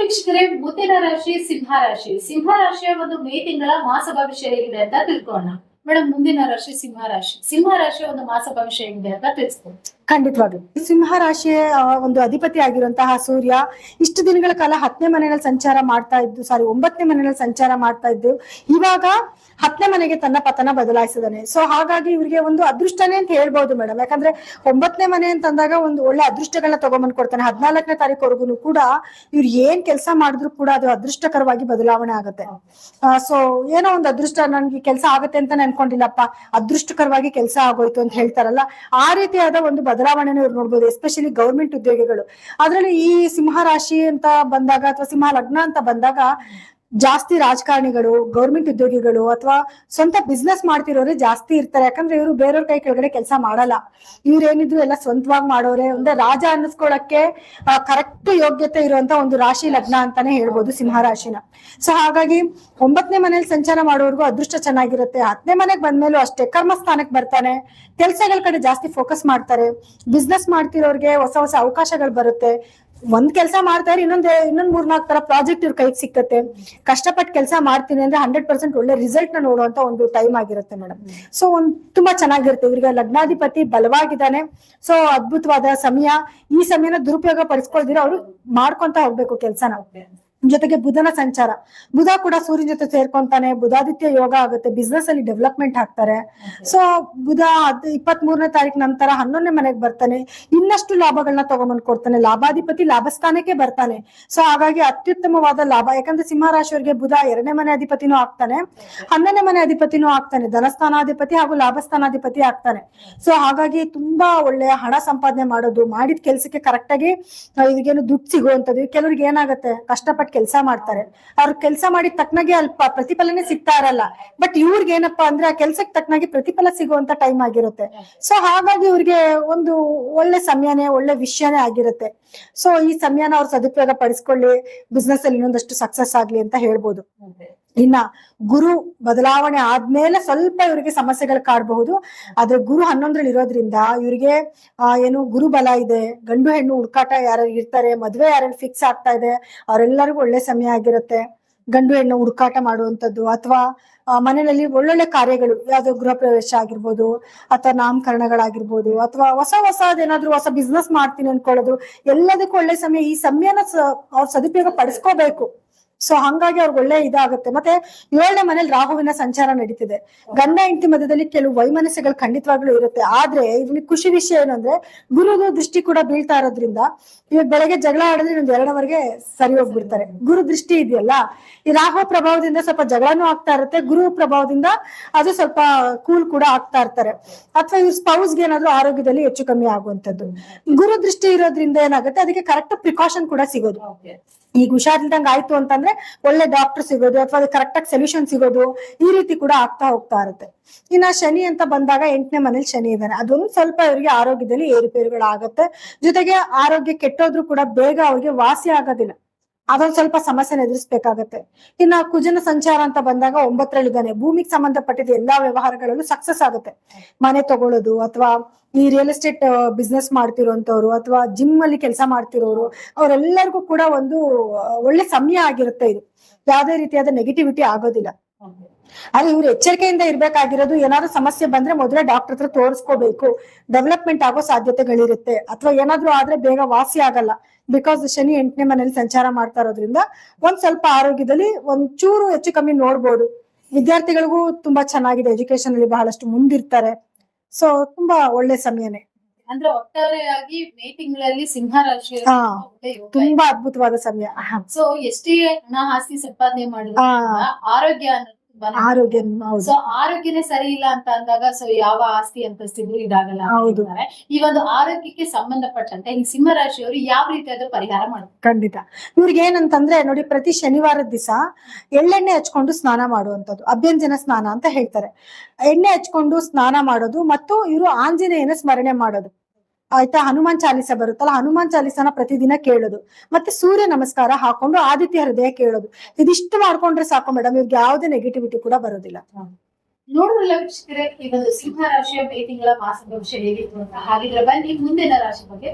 ವೀಕ್ಷಕರೇ, ಮುಂದಿನ ರಾಶಿ ಸಿಂಹ ರಾಶಿ. ಸಿಂಹ ರಾಶಿಯ ಒಂದು ಮೇ ತಿಂಗಳ ಮಾಸ ಭವಿಷ್ಯ ಹೇಗಿದೆ ಅಂತ ತಿಳ್ಕೊಳ್ಳೋಣ. ಮೇಡಮ್, ಮುಂದಿನ ರಾಶಿ ಸಿಂಹ ರಾಶಿ. ಸಿಂಹ ರಾಶಿಯ ಒಂದು ಮಾಸ ಭವಿಷ್ಯ ಹೇಗಿದೆ ಅಂತ ತಿಳಿಸ್ಬೋದು. ಖಂಡಿತವಾಗ್ಲು ಸಿಂಹ ರಾಶಿಯ ಒಂದು ಅಧಿಪತಿ ಆಗಿರುವಂತಹ ಸೂರ್ಯ ಇಷ್ಟು ದಿನಗಳ ಕಾಲ 10ನೇ ಮನೆಯಲ್ಲಿ ಸಂಚಾರ ಮಾಡ್ತಾ ಇದ್ದು, 9ನೇ ಮನೆಯಲ್ಲಿ ಸಂಚಾರ ಮಾಡ್ತಾ ಇದ್ದು, ಇವಾಗ 10ನೇ ಮನೆಗೆ ತನ್ನ ಪತನ ಬದಲಾಯಿಸಿದಾನೆ. ಸೊ ಹಾಗಾಗಿ ಇವ್ರಿಗೆ ಒಂದು ಅದೃಷ್ಟನೇ ಅಂತ ಹೇಳ್ಬಹುದು ಮೇಡಮ್. ಯಾಕಂದ್ರೆ 9ನೇ ಮನೆ ಅಂತ ಅಂದಾಗ ಒಂದು ಒಳ್ಳೆ ಅದೃಷ್ಟಗಳನ್ನ ತಗೊಂಡ್ಬಂದ್ ಕೊಡ್ತಾನೆ. 14ನೇ ತಾರೀಕುವರೆಗೂ ಕೂಡ ಇವ್ರು ಏನ್ ಕೆಲಸ ಮಾಡಿದ್ರು ಕೂಡ ಅದು ಅದೃಷ್ಟಕರವಾಗಿ ಬದಲಾವಣೆ ಆಗುತ್ತೆ. ಸೊ ಏನೋ ಒಂದು ಅದೃಷ್ಟ, ನನ್ಗೆ ಕೆಲಸ ಆಗುತ್ತೆ ಅಂತ ಅನ್ಕೊಂಡಿಲ್ಲಪ್ಪ, ಅದೃಷ್ಟಕರವಾಗಿ ಕೆಲಸ ಆಗೋಯ್ತು ಅಂತ ಹೇಳ್ತಾರಲ್ಲ, ಆ ರೀತಿಯಾದ ಒಂದು ಬದಲಾವಣೆನ ಇವ್ರು ನೋಡ್ಬೋದು. ಎಸ್ಪೆಷಲಿ ಗೌರ್ಮೆಂಟ್ ಉದ್ಯೋಗಿಗಳು. ಅದ್ರಲ್ಲಿ ಈ ಸಿಂಹ ರಾಶಿ ಅಂತ ಬಂದಾಗ ಅಥವಾ ಸಿಂಹ ಲಗ್ನ ಅಂತ ಬಂದಾಗ ಜಾಸ್ತಿ ರಾಜಕಾರಣಿಗಳು, ಗೌರ್ಮೆಂಟ್ ಉದ್ಯೋಗಿಗಳು ಅಥವಾ ಸ್ವಂತ ಬಿಸ್ನೆಸ್ ಮಾಡ್ತಿರೋರೇ ಜಾಸ್ತಿ ಇರ್ತಾರೆ. ಯಾಕಂದ್ರೆ ಇವರು ಬೇರೆಯವ್ರ ಕೈ ಕೆಳಗಡೆ ಕೆಲಸ ಮಾಡಲ್ಲ. ಇವ್ರೇನಿದ್ರು ಎಲ್ಲ ಸ್ವಂತವಾಗಿ ಮಾಡೋರೆ. ಅಂದ್ರೆ ರಾಜ ಅನ್ನಿಸ್ಕೊಳಕ್ಕೆ ಕರೆಕ್ಟ್ ಯೋಗ್ಯತೆ ಇರುವಂತ ಒಂದು ರಾಶಿ ಲಗ್ನ ಅಂತಾನೆ ಹೇಳ್ಬೋದು ಸಿಂಹ ರಾಶಿನ. ಸೊ ಹಾಗಾಗಿ 9ನೇ ಮನೇಲಿ ಸಂಚಾರ ಮಾಡೋರ್ಗು ಅದೃಷ್ಟ ಚೆನ್ನಾಗಿರುತ್ತೆ. 10ನೇ ಮನೆಗೆ ಬಂದ್ಮೇಲೂ ಅಷ್ಟೇ ಕರ್ಮಸ್ಥಾನಕ್ಕೆ ಬರ್ತಾನೆ. ಕೆಲ್ಸಗಳ ಕಡೆ ಜಾಸ್ತಿ ಫೋಕಸ್ ಮಾಡ್ತಾರೆ. ಬಿಸ್ನೆಸ್ ಮಾಡ್ತಿರೋರ್ಗೆ ಹೊಸ ಹೊಸ ಅವಕಾಶಗಳು ಬರುತ್ತೆ. ಒಂದ್ ಕೆಲಸ ಮಾಡ್ತಾರೆ, ಇನ್ನೊಂದ್ 3-4 ತರ ಪ್ರಾಜೆಕ್ಟ್ ಇವ್ರ ಕೈಗೆ ಸಿಕ್ಕತ್ತೆ. ಕಷ್ಟಪಟ್ಟು ಕೆಲಸ ಮಾಡ್ತೀನಿ ಅಂದ್ರೆ 100% ಒಳ್ಳೆ ರಿಸಲ್ಟ್ ನ ನೋಡುವಂತ ಒಂದು ಟೈಮ್ ಆಗಿರುತ್ತೆ ಮೇಡಮ್. ಸೊ ತುಂಬಾ ಚೆನ್ನಾಗಿರುತ್ತೆ. ಇವ್ರಿಗೆ ಲಗ್ನಾಧಿಪತಿ ಬಲವಾಗಿದ್ದಾನೆ. ಸೊ ಅದ್ಭುತವಾದ ಸಮಯ. ಈ ಸಮಯನ ದುರುಪಯೋಗ ಪಡಿಸ್ಕೊಳ್ದಿರ ಅವ್ರು ಮಾಡ್ಕೊಂತ ಹೋಗ್ಬೇಕು ಕೆಲ್ಸನ. ಜೊತೆಗೆ ಬುಧನ ಸಂಚಾರ, ಬುಧ ಕೂಡ ಸೂರ್ಯನ ಜೊತೆ ಸೇರ್ಕೊಂತಾನೆ. ಬುಧಾದಿತ್ಯ ಯೋಗ ಆಗುತ್ತೆ. ಬಿಸ್ನೆಸ್ ಅಲ್ಲಿ ಡೆವಲಪ್ಮೆಂಟ್ ಆಗ್ತಾರೆ. ಸೊ ಬುಧ 23ನೇ ತಾರೀಕು ನಂತರ 11ನೇ ಮನೆಗೆ ಬರ್ತಾನೆ. ಇನ್ನಷ್ಟು ಲಾಭಗಳನ್ನ ತಗೊಂಡ್ಬಂದ್ ಕೊಡ್ತಾನೆ. ಲಾಭಾಧಿಪತಿ ಲಾಭಸ್ಥಾನಕ್ಕೆ ಬರ್ತಾನೆ. ಸೊ ಹಾಗಾಗಿ ಅತ್ಯುತ್ತಮವಾದ ಲಾಭ. ಯಾಕಂದ್ರೆ ಸಿಂಹ ರಾಶಿಯವರಿಗೆ ಬುಧ 2ನೇ ಮನೆ ಅಧಿಪತಿನೂ ಆಗ್ತಾನೆ, 11ನೇ ಮನೆ ಅಧಿಪತಿನೂ ಆಗ್ತಾನೆ, ಧನಸ್ಥಾನಾಧಿಪತಿ ಹಾಗೂ ಲಾಭಸ್ಥಾನಾಧಿಪತಿ ಆಗ್ತಾನೆ. ಸೊ ಹಾಗಾಗಿ ತುಂಬಾ ಒಳ್ಳೆಯ ಹಣ ಸಂಪಾದನೆ ಮಾಡೋದು, ಮಾಡಿದ ಕೆಲ್ಸಕ್ಕೆ ಕರೆಕ್ಟ್ ಆಗಿ ಇವ್ರಿಗೇನು ದುಡ್ಡು ಸಿಗುವಂತದ್ದು. ಕೆಲವ್ರಿಗೆ ಏನಾಗುತ್ತೆ, ಕಷ್ಟಪಟ್ಟು ಕೆಲಸ ಮಾಡ್ತಾರೆ, ಅವ್ರ ಕೆಲಸ ಮಾಡಿದ ತಕ್ಕನಾಗೆ ಅಲ್ಪ ಪ್ರತಿಫಲನೆ ಸಿಗ್ತಾ ಇರಲ್ಲ. ಬಟ್ ಇವ್ರಿಗೆ ಏನಪ್ಪಾ ಅಂದ್ರೆ ಆ ಕೆಲ್ಸಕ್ಕೆ ತಕ್ಕನಾಗಿ ಪ್ರತಿಫಲ ಸಿಗುವಂತ ಟೈಮ್ ಆಗಿರುತ್ತೆ. ಸೊ ಹಾಗಾಗಿ ಇವ್ರಿಗೆ ಒಂದು ಒಳ್ಳೆ ಸಮಯನೇ, ಒಳ್ಳೆ ವಿಷಯನೇ ಆಗಿರುತ್ತೆ. ಸೊ ಈ ಸಮಯನ ಅವ್ರು ಸದುಪಯೋಗ ಪಡಿಸ್ಕೊಳ್ಳಿ, ಬಿಸ್ನೆಸ್ ಅಲ್ಲಿ ಇನ್ನೊಂದಷ್ಟು ಸಕ್ಸಸ್ ಆಗ್ಲಿ ಅಂತ ಹೇಳ್ಬೋದು. ಇನ್ನ ಗುರು ಬದಲಾವಣೆ ಆದ್ಮೇಲೆ ಸ್ವಲ್ಪ ಇವರಿಗೆ ಸಮಸ್ಯೆಗಳು ಕಾಡಬಹುದು. ಆದ್ರೆ ಗುರು 11ರಲ್ಲಿ ಇರೋದ್ರಿಂದ ಇವರಿಗೆ ಏನು ಗುರು ಬಲ ಇದೆ. ಗಂಡು ಹೆಣ್ಣು ಹುಡುಕಾಟ ಯಾರು ಇರ್ತಾರೆ, ಮದ್ವೆ ಯಾರು ಫಿಕ್ಸ್ ಆಗ್ತಾ ಇದೆ, ಅವರೆಲ್ಲರಿಗೂ ಒಳ್ಳೆ ಸಮಯ ಆಗಿರುತ್ತೆ. ಗಂಡು ಹೆಣ್ಣು ಹುಡುಕಾಟ ಮಾಡುವಂತದ್ದು ಅಥವಾ ಮನೆಯಲ್ಲಿ ಒಳ್ಳೊಳ್ಳೆ ಕಾರ್ಯಗಳು, ಯಾವ್ದೋ ಗೃಹ ಪ್ರವೇಶ ಆಗಿರ್ಬೋದು ಅಥವಾ ನಾಮಕರಣಗಳಾಗಿರ್ಬೋದು ಅಥವಾ ಹೊಸದೇನಾದ್ರೂ ಹೊಸ ಬಿಸ್ನೆಸ್ ಮಾಡ್ತೀನಿ ಅನ್ಕೊಳ್ಳೋದು, ಎಲ್ಲದಕ್ಕೂ ಒಳ್ಳೆ ಸಮಯ. ಈ ಸಮಯನ ಅವ್ರು ಸದುಪಯೋಗ ಪಡಿಸ್ಕೋಬೇಕು. ಸೊ ಹಂಗಾಗಿ ಅವ್ರಿಗೆ ಒಳ್ಳೆ ಇದಾಗುತ್ತೆ. ಮತ್ತೆ 7ನೇ ಮನೇಲಿ ರಾಹುವಿನ ಸಂಚಾರ ನಡೀತಿದೆ. ಗಂಡ ಹೆಂಡತಿ ಮಧ್ಯದಲ್ಲಿ ಕೆಲವು ವೈಮನಸ್ಯಗಳು ಖಂಡಿತವಾಗ್ಲೂ ಇರುತ್ತೆ. ಆದ್ರೆ ಇಲ್ಲಿ ಖುಷಿ ವಿಷಯ ಏನಂದ್ರೆ ಗುರುದು ದೃಷ್ಟಿ ಕೂಡ ಬೀಳ್ತಾ ಇರೋದ್ರಿಂದ ಇವಾಗ ಬೆಳಗ್ಗೆ ಜಗಳ ಆಡಿದ್ರೆ ಇನ್ನೊಂದು 2 ಸರಿ ಹೋಗ್ಬಿಡ್ತಾರೆ. ಗುರು ದೃಷ್ಟಿ ಇದೆಯಲ್ಲ, ಈ ರಾಹು ಪ್ರಭಾವದಿಂದ ಸ್ವಲ್ಪ ಜಗಳನೂ ಆಗ್ತಾ ಇರುತ್ತೆ. ಗುರು ಪ್ರಭಾವದಿಂದ ಅದು ಸ್ವಲ್ಪ ಕೂಲ್ ಕೂಡ ಆಗ್ತಾ ಇರ್ತಾರೆ. ಅಥವಾ ಇವ್ರ ಸ್ಪೌಸ್ಗೆ ಏನಾದ್ರು ಆರೋಗ್ಯದಲ್ಲಿ ಹೆಚ್ಚು ಕಮ್ಮಿ ಆಗುವಂತದ್ದು. ಗುರು ದೃಷ್ಟಿ ಇರೋದ್ರಿಂದ ಏನಾಗುತ್ತೆ, ಅದಕ್ಕೆ ಕರೆಕ್ಟ್ ಪ್ರಿಕಾಷನ್ ಕೂಡ ಸಿಗೋದು. ಈಗ ಹುಷಾರಿಲ್ದಂಗ ಆಯ್ತು ಅಂತಂದ್ರೆ ಒಳ್ಳೆ ಡಾಕ್ಟರ್ ಸಿಗೋದು ಅಥವಾ ಅದು ಕರೆಕ್ಟ್ ಆಗಿ ಸೊಲ್ಯೂಷನ್ ಸಿಗೋದು, ಈ ರೀತಿ ಕೂಡ ಆಗ್ತಾ ಹೋಗ್ತಾ ಇರುತ್ತೆ. ಇನ್ನ ಶನಿ ಅಂತ ಬಂದಾಗ 8ನೇ ಮನೇಲಿ ಶನಿ ಇದ್ದಾನೆ. ಅದೊಂದು ಸ್ವಲ್ಪ ಇವರಿಗೆ ಆರೋಗ್ಯದಲ್ಲಿ ಏರುಪೇರುಗಳಾಗತ್ತೆ. ಜೊತೆಗೆ ಆರೋಗ್ಯ ಕೆಟ್ಟೋದ್ರು ಕೂಡ ಬೇಗ ಅವ್ರಿಗೆ ವಾಸಿ ಆಗೋದಿಲ್ಲ. ಅದೊಂದು ಸ್ವಲ್ಪ ಸಮಸ್ಯೆನ ಎದುರಿಸ್ಬೇಕಾಗತ್ತೆ. ಇನ್ನ ಕುಜನ ಸಂಚಾರ ಅಂತ ಬಂದಾಗ 9ರಲ್ಲಿದ್ದಾನೆ. ಭೂಮಿಗೆ ಸಂಬಂಧಪಟ್ಟಿದ ಎಲ್ಲಾ ವ್ಯವಹಾರಗಳಲ್ಲೂ ಸಕ್ಸಸ್ ಆಗುತ್ತೆ. ಮನೆ ತಗೊಳ್ಳೋದು ಅಥವಾ ಈ ರಿಯಲ್ ಎಸ್ಟೇಟ್ ಬಿಸ್ನೆಸ್ ಮಾಡ್ತಿರೋಂಥವ್ರು ಅಥವಾ ಜಿಮ್ ಅಲ್ಲಿ ಕೆಲಸ ಮಾಡ್ತಿರೋರು, ಅವರೆಲ್ಲರಿಗೂ ಕೂಡ ಒಂದು ಒಳ್ಳೆ ಸಮಯ ಆಗಿರುತ್ತೆ ಇದು. ಯಾವುದೇ ರೀತಿಯಾದ ನೆಗೆಟಿವಿಟಿ ಆಗೋದಿಲ್ಲ. ಆದ್ರೆ ಇವ್ರು ಎಚ್ಚರಿಕೆಯಿಂದ ಇರ್ಬೇಕಾಗಿರೋದು, ಏನಾದ್ರು ಸಮಸ್ಯೆ ಬಂದ್ರೆ ಮೊದಲೇ ಡಾಕ್ಟರ್ ಹತ್ರ ತೋರಿಸ್ಕೋಬೇಕು. ಡೆವಲಪ್ಮೆಂಟ್ ಆಗೋ ಸಾಧ್ಯತೆಗಳಿರುತ್ತೆ. ಅಥವಾ ಏನಾದ್ರು ಆದ್ರೆ ಬೇಗ ವಾಸಿ ಆಗಲ್ಲ. ಬಿಕಾಸ್ ಶನಿ 8ನೇ ಮನೇಲಿ ಸಂಚಾರ ಮಾಡ್ತಾ ಇರೋದ್ರಿಂದ ಒಂದ್ ಸ್ವಲ್ಪ ಆರೋಗ್ಯದಲ್ಲಿ ಒಂಚೂರು ಹೆಚ್ಚು ಕಮ್ಮಿ ನೋಡ್ಬೋದು. ವಿದ್ಯಾರ್ಥಿಗಳಿಗೂ ತುಂಬಾ ಚೆನ್ನಾಗಿದೆ. ಎಜುಕೇಶನ್ ಅಲ್ಲಿ ಬಹಳಷ್ಟು ಮುಂದಿರ್ತಾರೆ. ಸೊ ತುಂಬಾ ಒಳ್ಳೆ ಸಮಯನೇ. ಅಂದ್ರೆ ಒಟ್ಟಾರೆಯಾಗಿ ಮೇ ತಿಂಗಳಲ್ಲಿ ಸಿಂಹ ರಾಶಿ ತುಂಬಾ ಅದ್ಭುತವಾದ ಸಮಯ. ಸೊ ಎಷ್ಟೇ ಹಣ ಆಸ್ತಿ ಸಂಪಾದನೆ ಮಾಡಿದ್ರು ಆರೋಗ್ಯ ಆರೋಗ್ಯ, ಸೊ ಆರೋಗ್ಯನೇ ಸರಿ ಇಲ್ಲ ಅಂತ ಅಂದಾಗ ಸೊ ಯಾವ ಆಸ್ತಿ ಅಂತಸ್ತಿದ್ರು ಇದಾಗಲ್ಲ. ಈ ಒಂದು ಆರೋಗ್ಯಕ್ಕೆ ಸಂಬಂಧಪಟ್ಟಂತೆ ಈ ಸಿಂಹ ರಾಶಿಯವರು ಯಾವ ರೀತಿಯಾದ ಪರಿಹಾರ ಮಾಡ್ತಾರೆ? ಖಂಡಿತ ಇವ್ರಿಗೆ ಏನಂತಂದ್ರೆ ನೋಡಿ, ಪ್ರತಿ ಶನಿವಾರದ ದಿವಸ ಎಳ್ಳೆಣ್ಣೆ ಹಚ್ಕೊಂಡು ಸ್ನಾನ ಮಾಡುವಂತದ್ದು, ಅಭ್ಯಂಜನ ಸ್ನಾನ ಅಂತ ಹೇಳ್ತಾರೆ. ಎಣ್ಣೆ ಹಚ್ಕೊಂಡು ಸ್ನಾನ ಮಾಡೋದು ಮತ್ತು ಇವರು ಆಂಜನೇಯನ ಸ್ಮರಣೆ ಮಾಡೋದು. ಆಯ್ತಾ, ಹನುಮಾನ್ ಚಾಲಿಸ ಬರುತ್ತಲ್ಲ, ಹನುಮಾನ್ ಚಾಲಿಸನ ಪ್ರತಿದಿನ ಕೇಳೋದು. ಮತ್ತೆ ಸೂರ್ಯ ನಮಸ್ಕಾರ ಹಾಕೊಂಡು ಆದಿತ್ಯ ಹೃದಯ ಕೇಳೋದು. ಇದಿಷ್ಟು ಮಾಡ್ಕೊಂಡ್ರೆ ಸಾಕು ಮೇಡಮ್, ಇವ್ರಿಗೆ ಯಾವುದೇ ನೆಗೆಟಿವಿಟಿ ಕೂಡ ಬರೋದಿಲ್ಲ. ನೋಡಿದ್ರಲ್ಲ ವೀಕ್ಷಕರೇ, ಈ ಒಂದು ಸಿಂಹ ರಾಶಿಯ ಮೇ ತಿಂಗಳ ಮಾಸ ಭವಿಷ್ಯ ಹೇಗಿತ್ತು ಅಂತ. ಹಾಗಿದ್ರೆ ಬನ್ನಿ ಮುಂದಿನ ರಾಶಿ ಬಗ್ಗೆ